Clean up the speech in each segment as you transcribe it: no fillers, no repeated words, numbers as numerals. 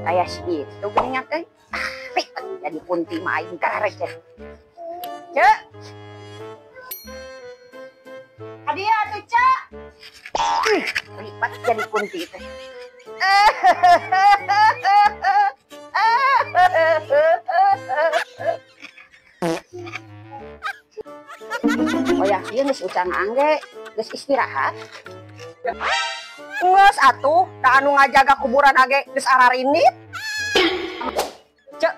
Kayak si itu gini teh. Jadi kunti main karek ya. Cek. Adia tuh, Cak. Lipat jadi kunti teh. Oh ya, ieu geus ucang angge, geus istirahat. Geus atuh, da anu ngajaga kuburan age geus ararinit. Cek.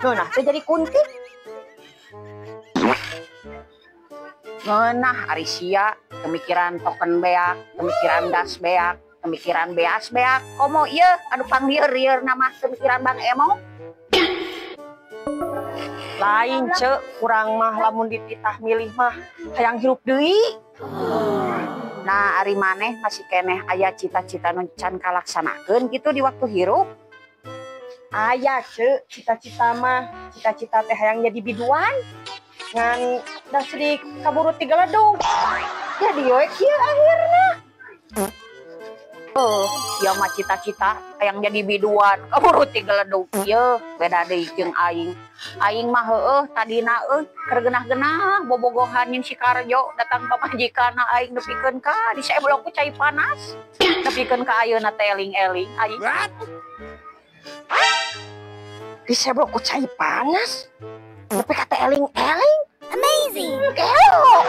Nah, teh jadi kunti. Ngeunah ari sia pemikiran token beak, pemikiran das beak, pemikiran beas beak. Komo ieu anu panglieur-lieur nama pemikiran Bang Emo. Lain cek, kurang mah lamun dititah milih mah hayang hirup deui. Nah, ari maneh masih keneh aya cita-cita nu can kalaksanakeun gitu di waktu hirup. Aya cek, cita-cita mah cita-cita teh hayang jadi biduan. Ngan da sedih kaburu ti galedung. Jadi we kieu akhirna. Ya mah cita-cita hayang jadi biduan, kaburu ti galedung. Ieu beda deui jeung aing. Aing mah heueuh tadina keur genah-genah bobogohan nyin si Karjo datang ka majikanna aing nepikeun ka diseblok ku cai panas. Nepikeun ka ayeuna teh eling-eling aing. Diseblok ku cai panas? Nepi ka teh eling-eling? Amazing. Kelo.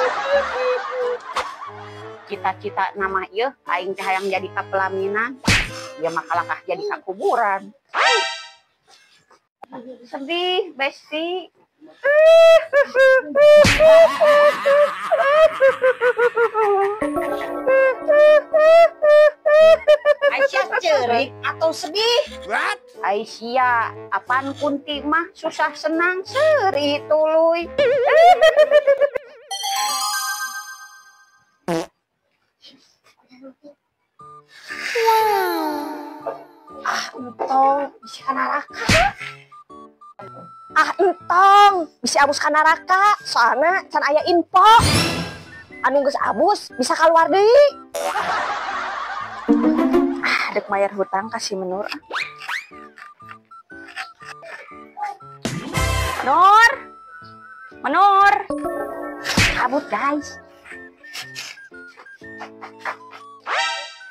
Cita-cita nama ieu aing teh hayang jadi ka pelaminan. Ieu mah kalakah jadi ka kuburan. Sedih, Besti. Aisyah cerik atau sedih? What? Aisyah, apaan kunti mah susah senang seri tuluy. Wow. Entong, bisa neraka. Entong, bisa abus ka neraka. Soalnya can aya info. Anu geus abus bisa keluar deui. Dek mayar hutang kasih menur. Nur. Menur. Kabut guys.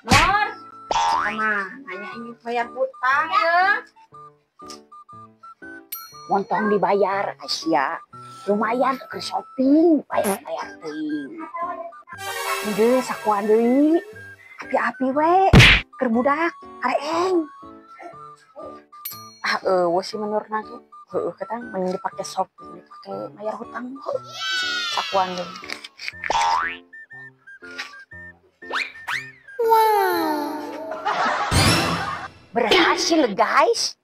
Nur. Sama nanya ini bayar hutang ya. Montong dibayar Asia. Lumayan ke shopping, bayar teuing. Geus sakuan deui. Api-api we. Keur budak areeng. Eueuh si menurna ge. Heueuh ketang mending dipake shopping, dipake bayar hutang. Sakuan deui. Wow. Berhasil guys.